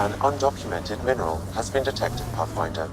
An undocumented mineral has been detected, Pathfinder.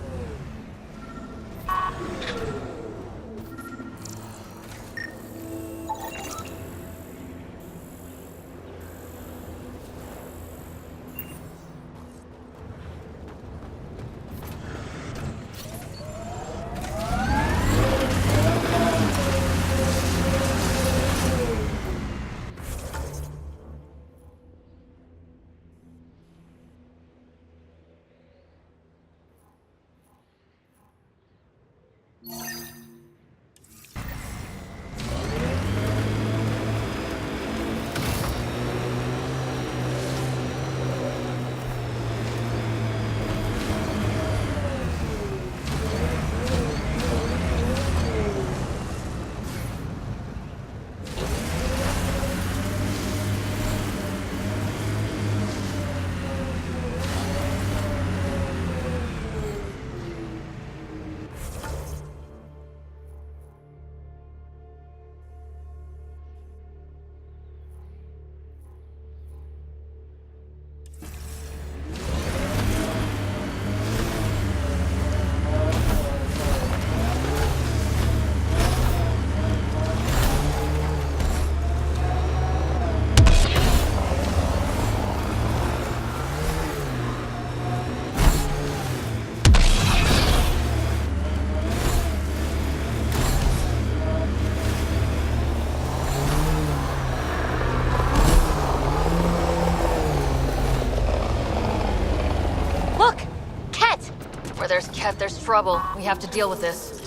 Where there's Ket, there's trouble. We have to deal with this.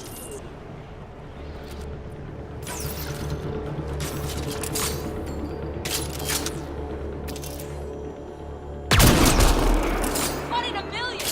One in a million!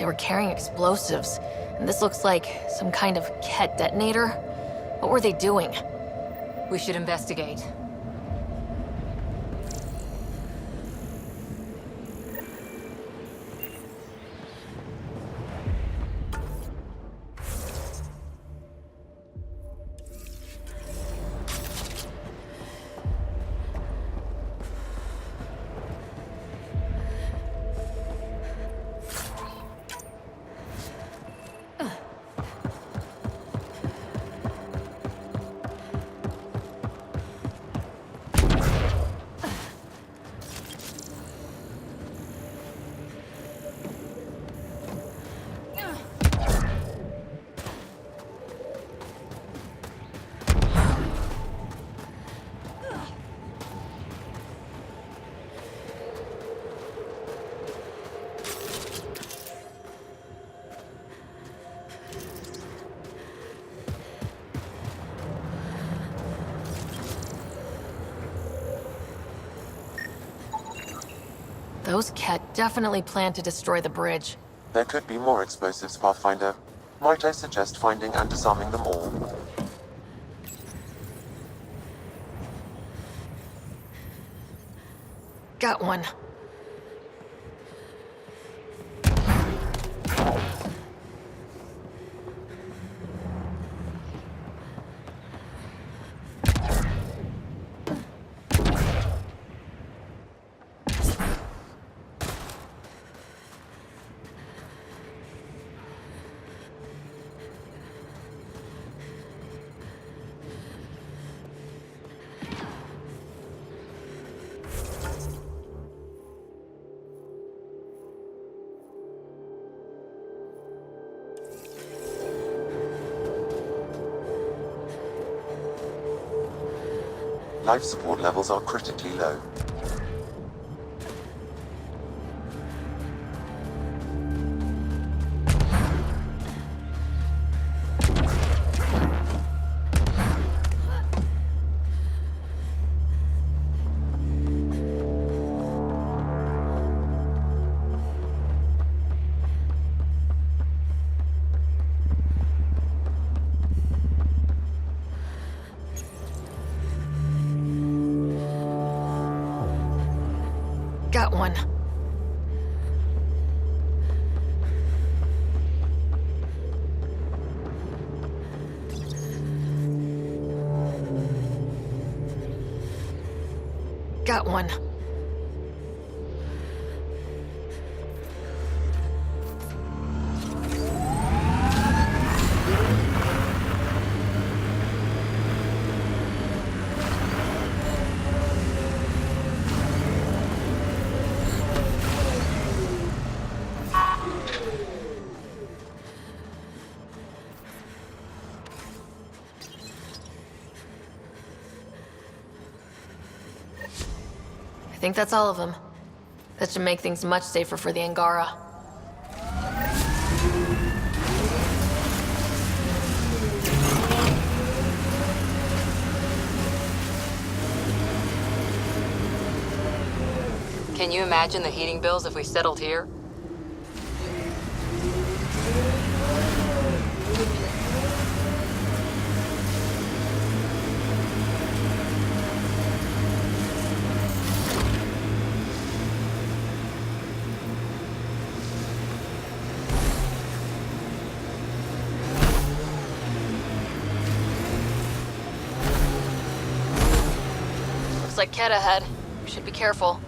They were carrying explosives, and this looks like some kind of Ket detonator. What were they doing? We should investigate. Those Ket definitely plan to destroy the bridge. There could be more explosives, Pathfinder. Might I suggest finding and disarming them all? Got one. Life support levels are critically low. Got one. Got one. I think that's all of them. That should make things much safer for the Angara. Can you imagine the heating bills if we settled here? Looks like Ket ahead. We should be careful.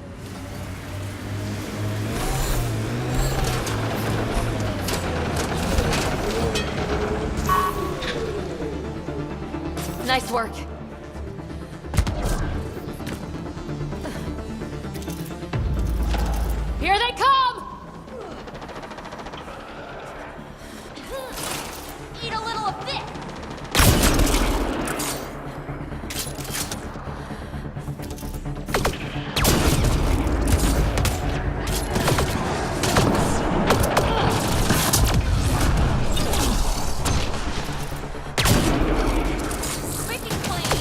Nice work. Here they come! Eat a little of this! Making plans!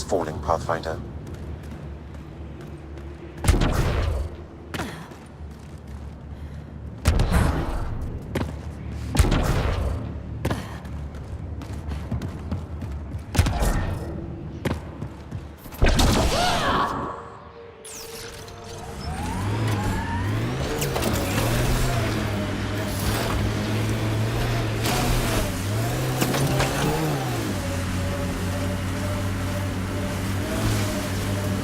falling, Pathfinder.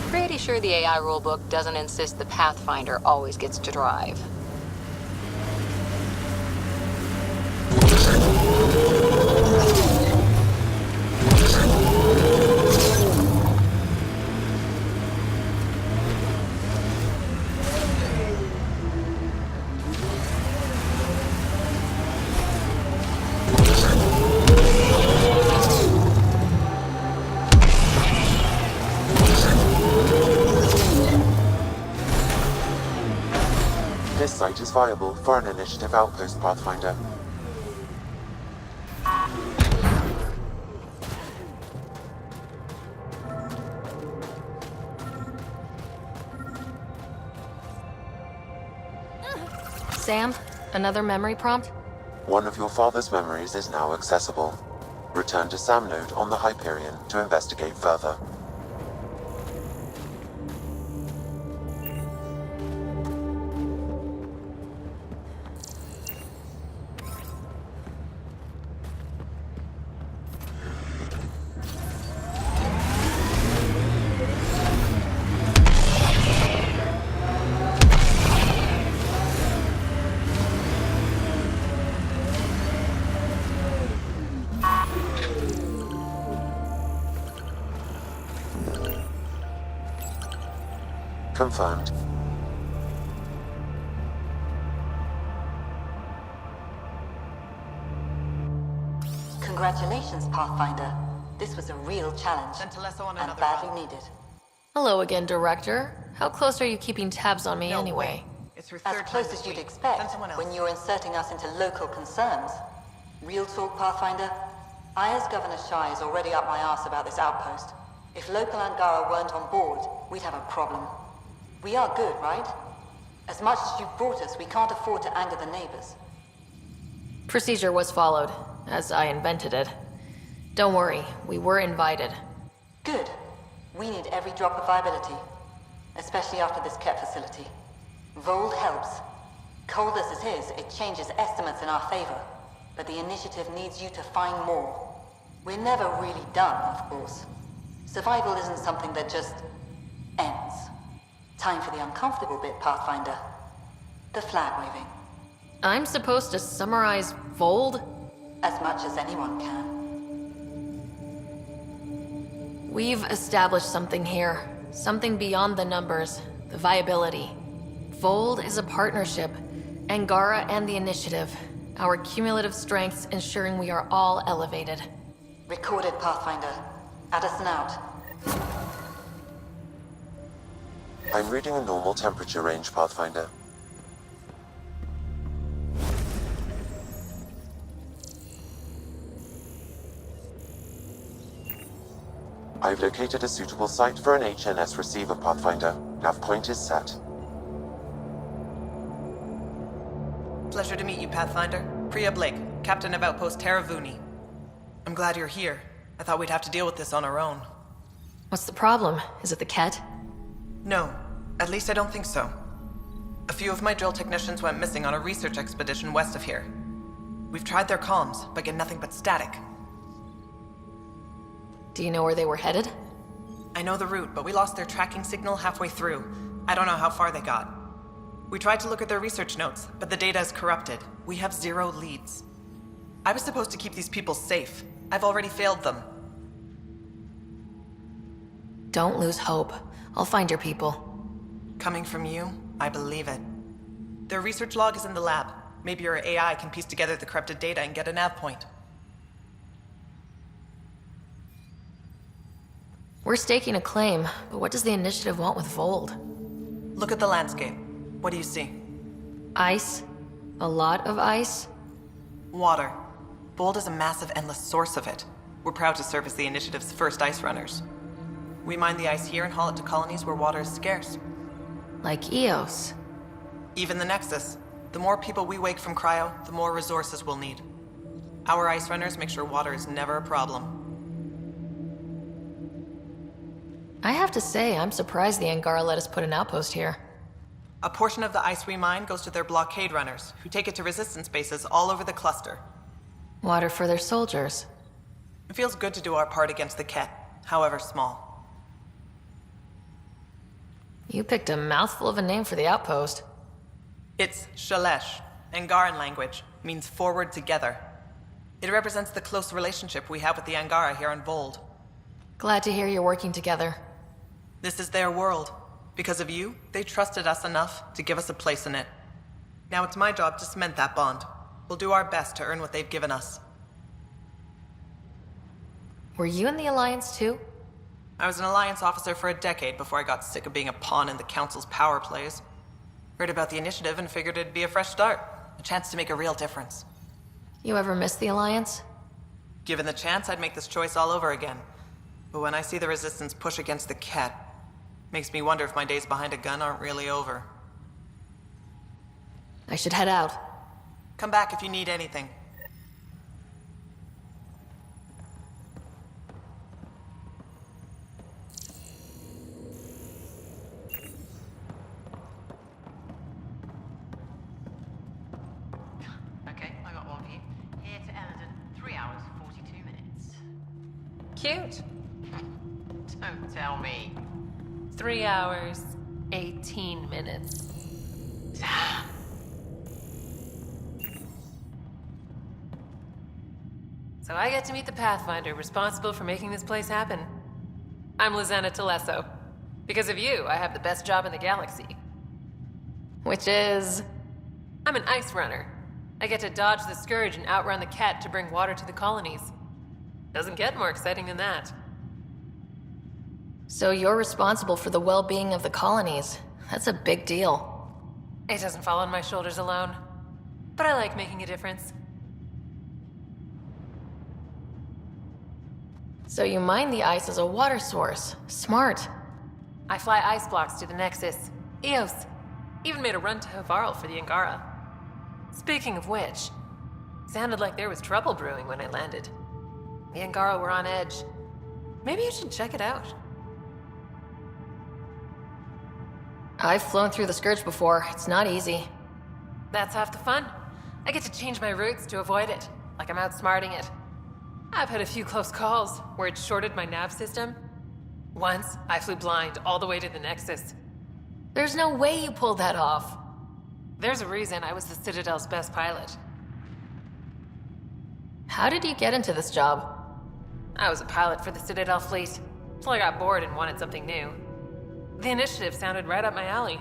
Pretty sure the AI rulebook doesn't insist the Pathfinder always gets to drive. This site is viable for an initiative outpost, Pathfinder. Sam, another memory prompt? One of your father's memories is now accessible. Return to Sam Node on the Hyperion to investigate further. Confirmed. Congratulations, Pathfinder. This was a real challenge, and badly needed. Hello again, Director. How close are you keeping tabs on me anyway? As close as you'd expect when you're inserting us into local concerns. Real talk, Pathfinder? I, as Governor Shai, is already up my arse about this outpost. If local Angara weren't on board, we'd have a problem. We are good, right? As much as you've brought us, we can't afford to anger the neighbors. Procedure was followed, as I invented it. Don't worry, we were invited. Good. We need every drop of viability. Especially after this Ket facility. Vold helps. Cold as it is, it changes estimates in our favor. But the initiative needs you to find more. We're never really done, of course. Survival isn't something that just ends. Time for the uncomfortable bit, Pathfinder. The flag waving. I'm supposed to summarize Vold? As much as anyone can. We've established something here. Something beyond the numbers. The viability. Vold is a partnership. Angara and the Initiative. Our cumulative strengths ensuring we are all elevated. Recorded, Pathfinder. Addison out. I'm reading a normal temperature range, Pathfinder. I've located a suitable site for an HNS receiver, Pathfinder. Nav point is set. Pleasure to meet you, Pathfinder. Priya Blake, Captain of Outpost Taravuni. I'm glad you're here. I thought we'd have to deal with this on our own. What's the problem? Is it the Ket? No, at least I don't think so. A few of my drill technicians went missing on a research expedition west of here. We've tried their comms, but get nothing but static. Do you know where they were headed? I know the route, but we lost their tracking signal halfway through. I don't know how far they got. We tried to look at their research notes, but the data is corrupted. We have 0 leads. I was supposed to keep these people safe. I've already failed them. Don't lose hope. I'll find your people. Coming from you, I believe it. Their research log is in the lab. Maybe your AI can piece together the corrupted data and get a nav point. We're staking a claim, but what does the Initiative want with Vold? Look at the landscape. What do you see? Ice? A lot of ice? Water. Vold is a massive, endless source of it. We're proud to serve as the Initiative's first ice runners. We mine the ice here and haul it to colonies where water is scarce. Like Eos. Even the Nexus. The more people we wake from cryo, the more resources we'll need. Our ice runners make sure water is never a problem. I have to say, I'm surprised the Angara let us put an outpost here. A portion of the ice we mine goes to their blockade runners, who take it to resistance bases all over the cluster. Water for their soldiers. It feels good to do our part against the Ket, however small. You picked a mouthful of a name for the outpost. It's Shalesh, Angaran language, means forward together. It represents the close relationship we have with the Angara here on Vold. Glad to hear you're working together. This is their world. Because of you, they trusted us enough to give us a place in it. Now it's my job to cement that bond. We'll do our best to earn what they've given us. Were you in the Alliance too? I was an Alliance officer for a decade before I got sick of being a pawn in the Council's power plays. Heard about the initiative and figured it'd be a fresh start. A chance to make a real difference. You ever miss the Alliance? Given the chance, I'd make this choice all over again. But when I see the Resistance push against the Ket, makes me wonder if my days behind a gun aren't really over. I should head out. Come back if you need anything. Okay, I got one for you. Here to Eldon, 3 hours, 42 minutes. Cute. Don't tell me. 3 hours, 18 minutes. So I get to meet the Pathfinder responsible for making this place happen. I'm Lizana Telesso. Because of you, I have the best job in the galaxy. Which is... I'm an ice runner. I get to dodge the Scourge and outrun the Ket to bring water to the colonies. Doesn't get more exciting than that. So you're responsible for the well-being of the colonies. That's a big deal. It doesn't fall on my shoulders alone. But I like making a difference. So you mine the ice as a water source. Smart. I fly ice blocks to the Nexus. Eos. Even made a run to Havarl for the Angara. Speaking of which, sounded like there was trouble brewing when I landed. The Angara were on edge. Maybe you should check it out. I've flown through the Scourge before. It's not easy. That's half the fun. I get to change my routes to avoid it, like I'm outsmarting it. I've had a few close calls where it shorted my nav system. Once, I flew blind all the way to the Nexus. There's no way you pulled that off. There's a reason I was the Citadel's best pilot. How did you get into this job? I was a pilot for the Citadel fleet, till I got bored and wanted something new. The initiative sounded right up my alley.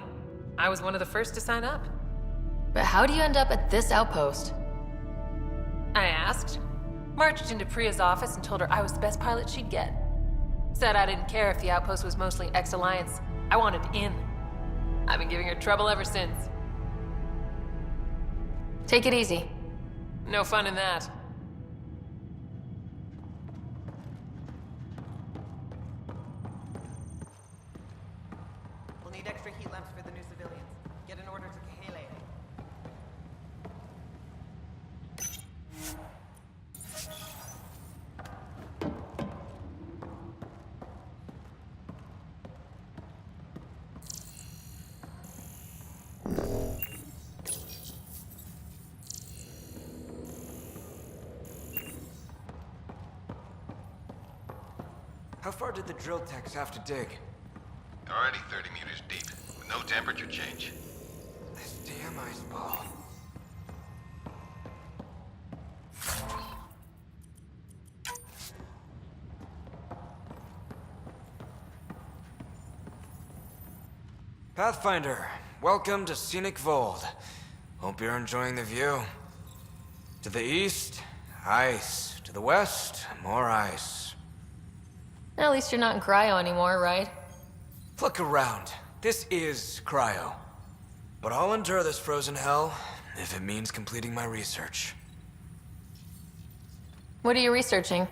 I was one of the first to sign up. But how do you end up at this outpost? I asked, marched into Priya's office and told her I was the best pilot she'd get. Said I didn't care if the outpost was mostly ex-Alliance. I wanted in. I've been giving her trouble ever since. Take it easy. No fun in that. We'll need extra heat lamps for the new civilians. Get an order to Kahele. How far did the drill techs have to dig? Already 30 meters deep, with no temperature change. This damn ice ball. Pathfinder, welcome to scenic Vold. Hope you're enjoying the view. To the east, ice. To the west, more ice. At least you're not in cryo anymore, right? Look around. This is cryo. But I'll endure this frozen hell if it means completing my research. What are you researching?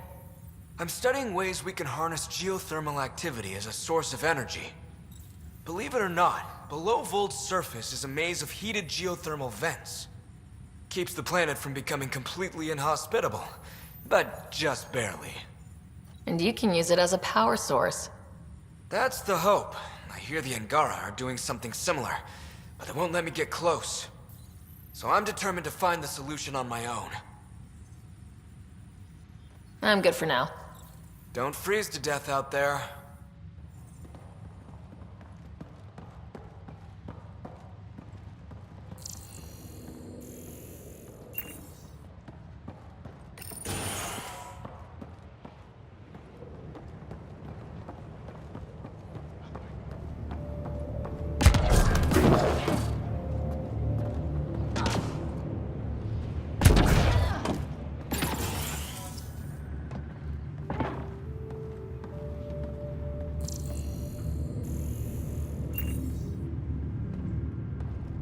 I'm studying ways we can harness geothermal activity as a source of energy. Believe it or not, below Vold's surface is a maze of heated geothermal vents. Keeps the planet from becoming completely inhospitable, but just barely. And you can use it as a power source. That's the hope. I hear the Angara are doing something similar, but they won't let me get close. So I'm determined to find the solution on my own. I'm good for now. Don't freeze to death out there.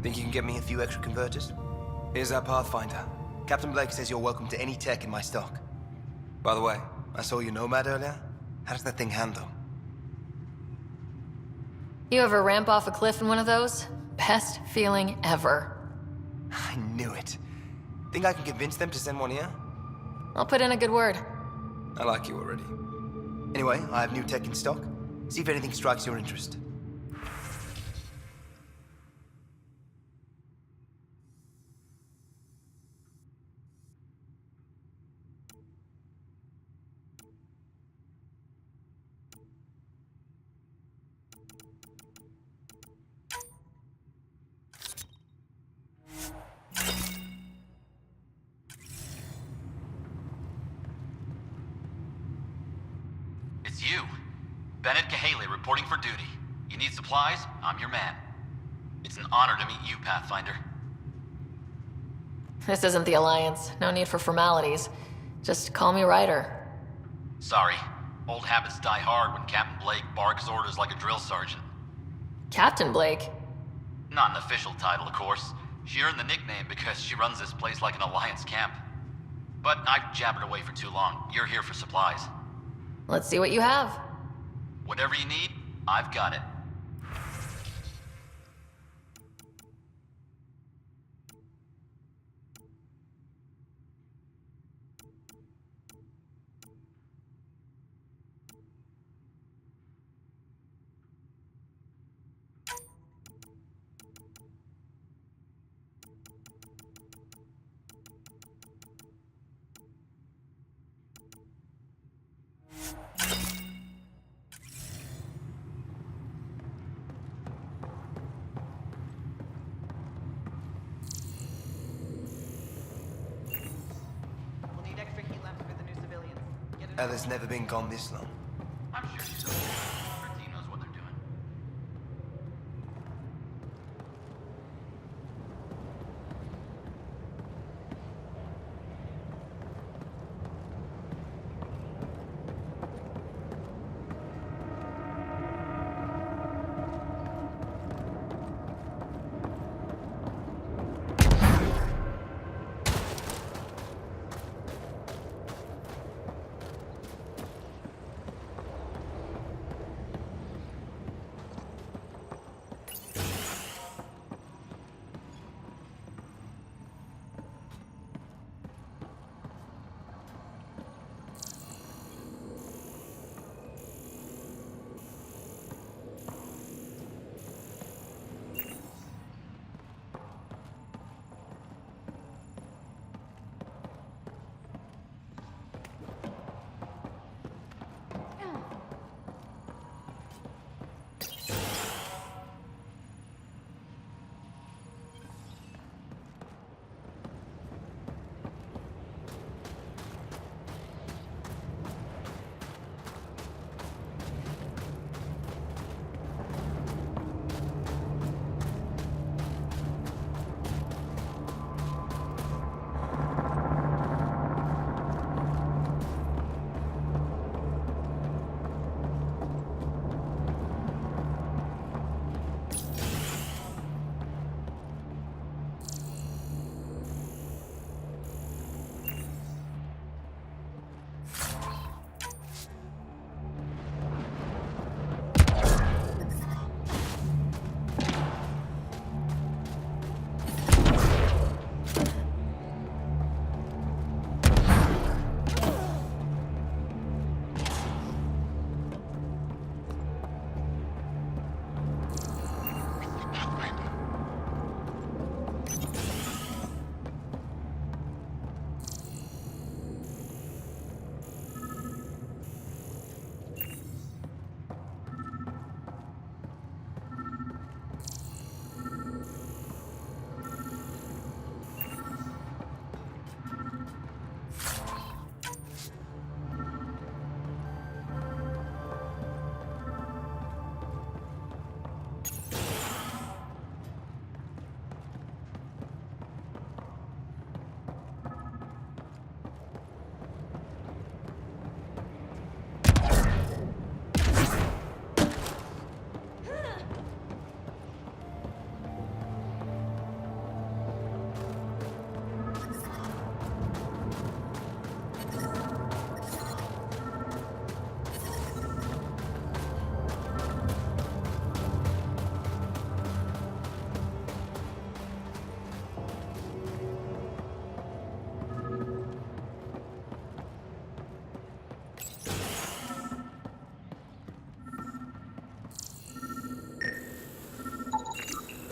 Think you can get me a few extra converters? Here's our Pathfinder. Captain Blake says you're welcome to any tech in my stock. By the way, I saw your Nomad earlier. How does that thing handle? You ever ramp off a cliff in one of those? Best feeling ever. I knew it. Think I can convince them to send one here? I'll put in a good word. I like you already. Anyway, I have new tech in stock. See if anything strikes your interest. It's you. Bennett Cahaley reporting for duty. You need supplies? I'm your man. It's an honor to meet you, Pathfinder. This isn't the Alliance. No need for formalities. Just call me Ryder. Sorry. Old habits die hard when Captain Blake barks orders like a drill sergeant. Captain Blake? Not an official title, of course. She earned the nickname because she runs this place like an Alliance camp. But I've jabbered away for too long. You're here for supplies. Let's see what you have. Whatever you need, I've got it. We'll need extra heat lamps for the new civilians. Ella's never been gone this long. I'm sure she's okay. Her team knows what they're doing.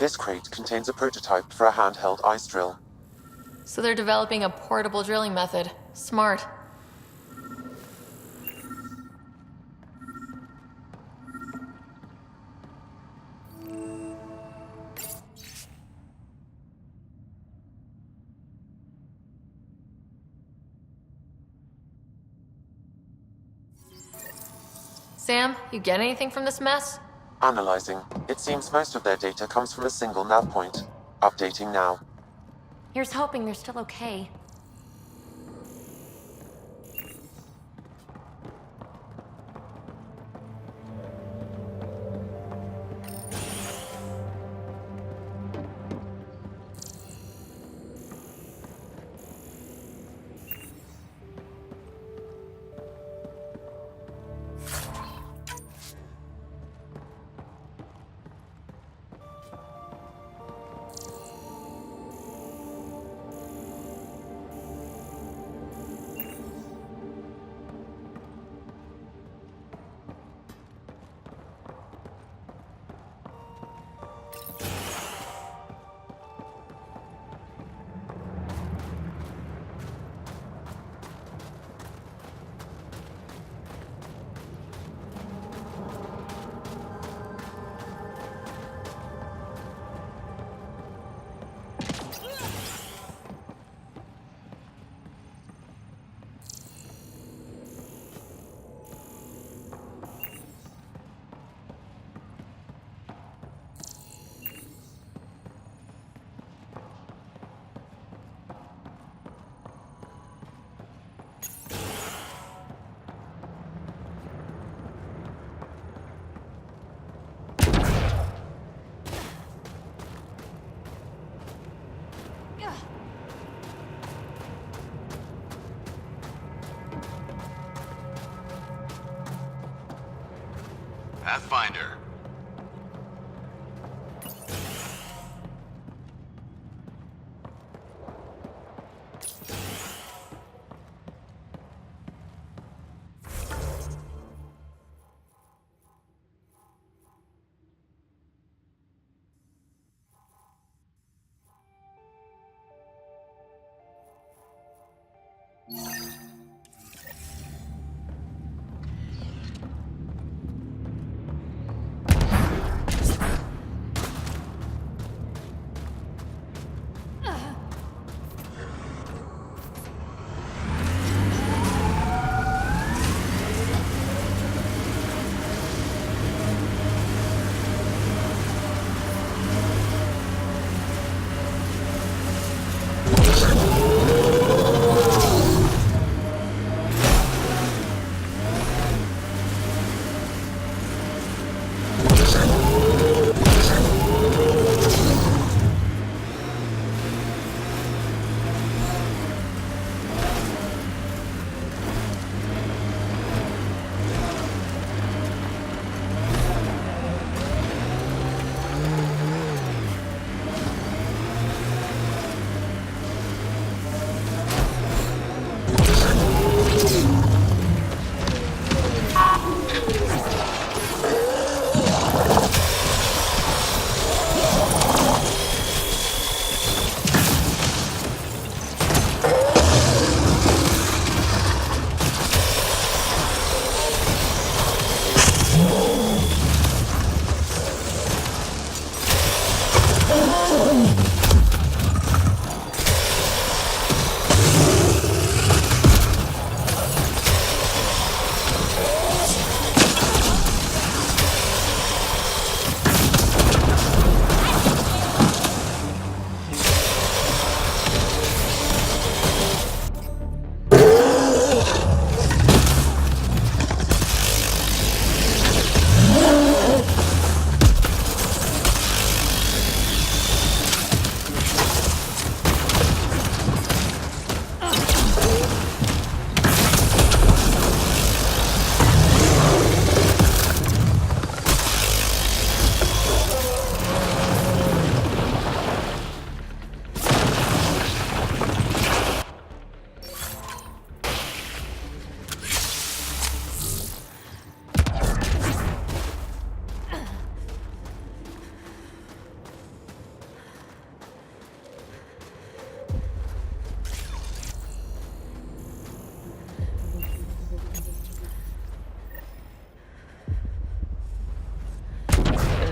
This crate contains a prototype for a handheld ice drill. So they're developing a portable drilling method. Smart. Sam, you get anything from this mess? Analyzing. It seems most of their data comes from a single nav point. Updating now. Here's hoping they're still okay. Pathfinder.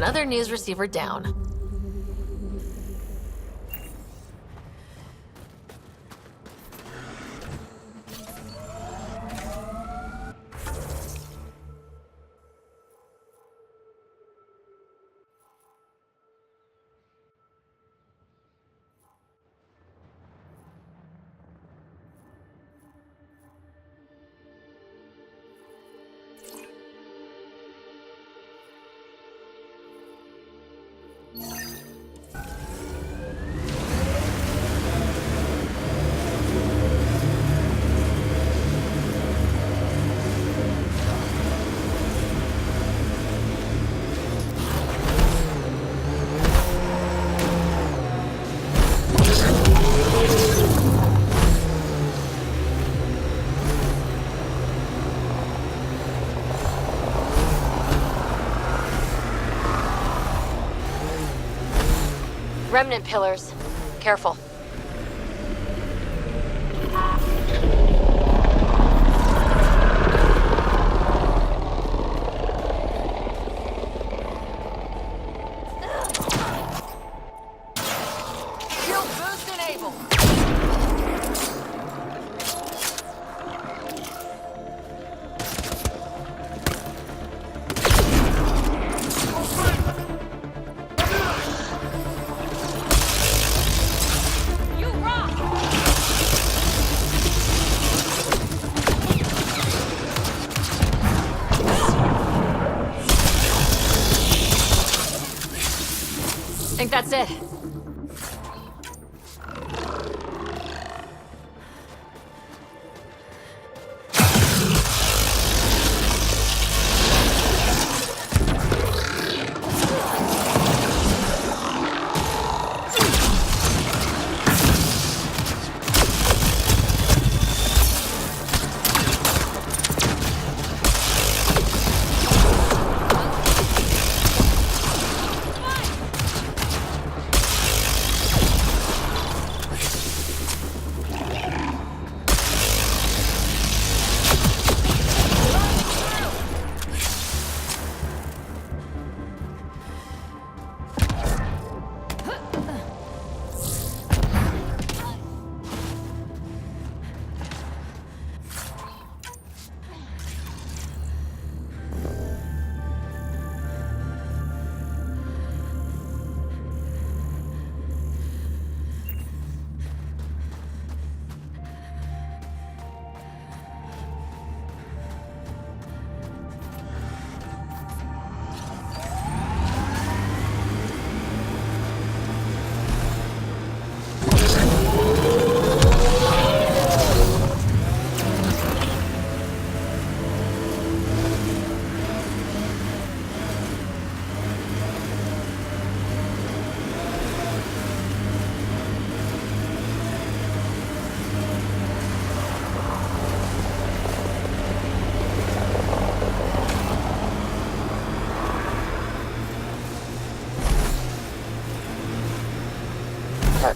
Another news receiver down. Remnant pillars. Careful. Shield boost enabled. You rock! Think that's it.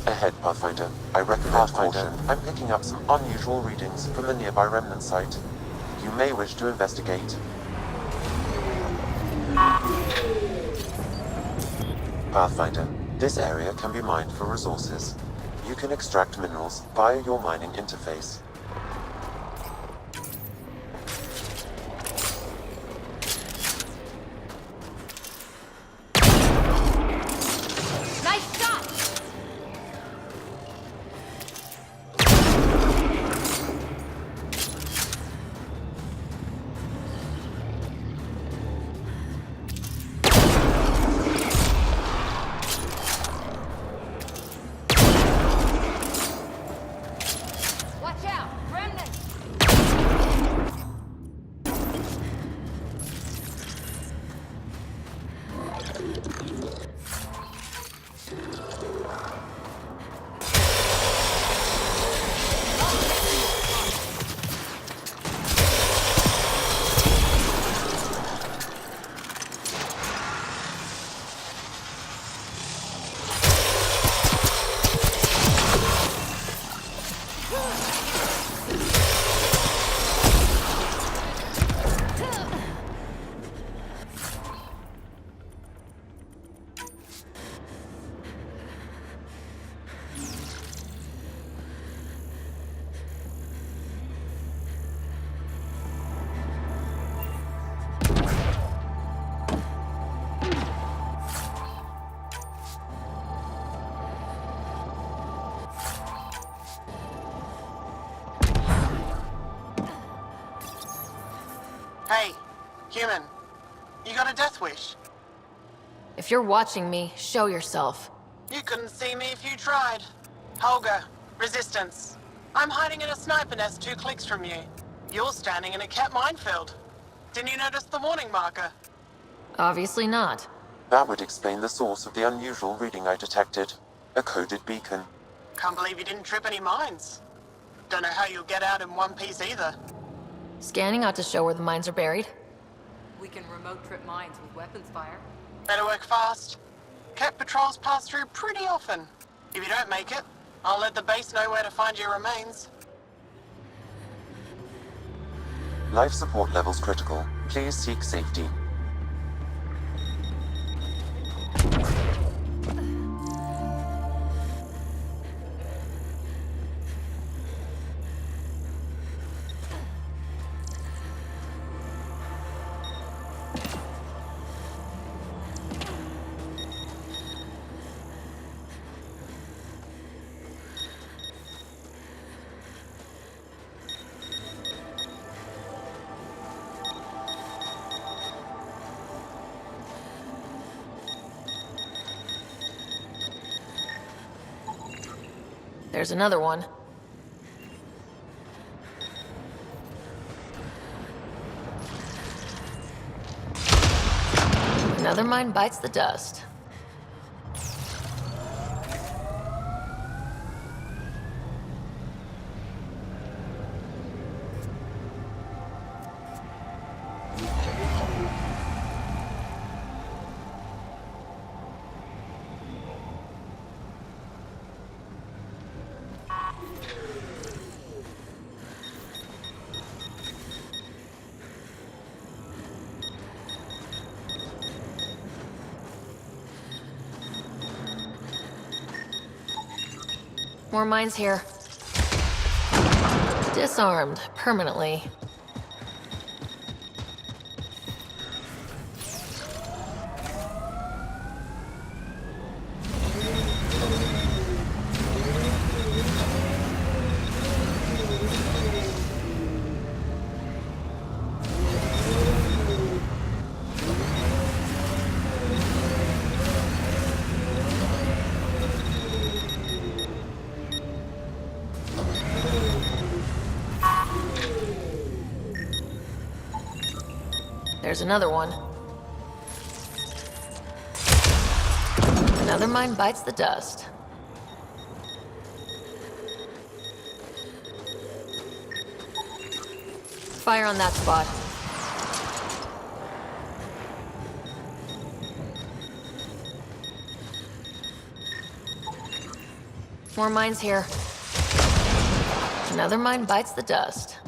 Ahead, Pathfinder. I recommend caution. I'm picking up some unusual readings from the nearby remnant site. You may wish to investigate. Pathfinder, this area can be mined for resources. You can extract minerals via your mining interface. Nice shot! Watch out! Remnants! Human, you got a death wish? If you're watching me, show yourself. You couldn't see me if you tried. Holger, Resistance. I'm hiding in a sniper nest 2 clicks from you. You're standing in a cat minefield. Didn't you notice the warning marker? Obviously not. That would explain the source of the unusual reading I detected. A coded beacon. Can't believe you didn't trip any mines. Don't know how you'll get out in one piece either. Scanning ought to show where the mines are buried. We can remote trip mines with weapons fire. Better work fast. Cat patrols pass through pretty often. If you don't make it, I'll let the base know where to find your remains. Life support levels critical. Please seek safety. There's another one. Another mine bites the dust. More mines here. Disarmed permanently. There's another one. Another mine bites the dust. Fire on that spot. More mines here. Another mine bites the dust.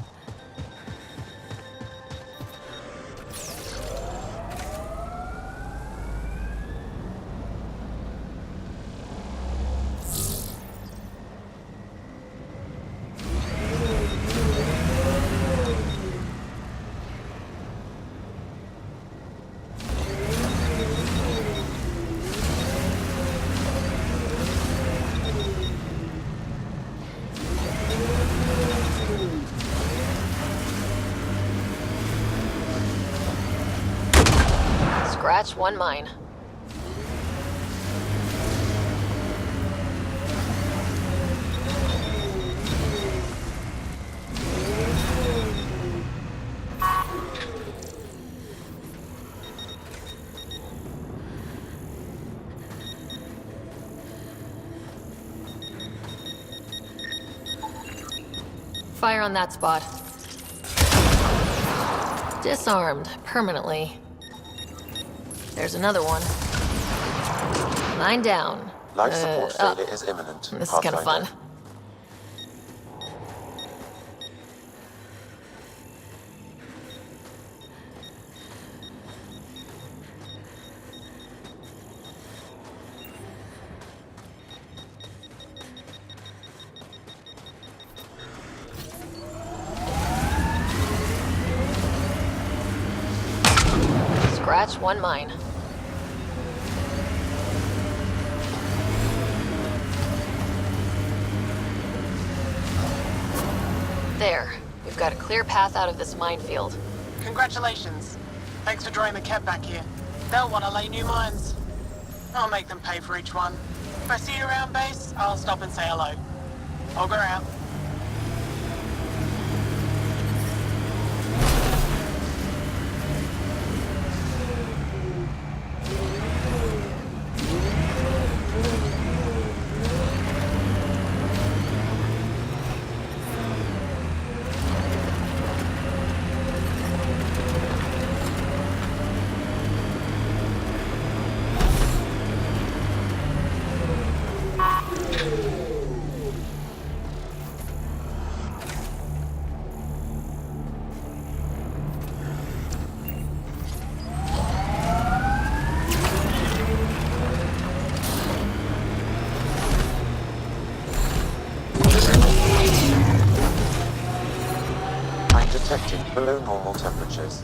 Scratch one mine. Fire on that spot. Disarmed permanently. There's another one. Mine down. Life support failure is imminent. This is kind of fun. Scratch one mine. There. We've got a clear path out of this minefield. Congratulations. Thanks for drawing the Kep back here. They'll want to lay new mines. I'll make them pay for each one. If I see you around base, I'll stop and say hello. Ogre out. I'm detecting below normal temperatures.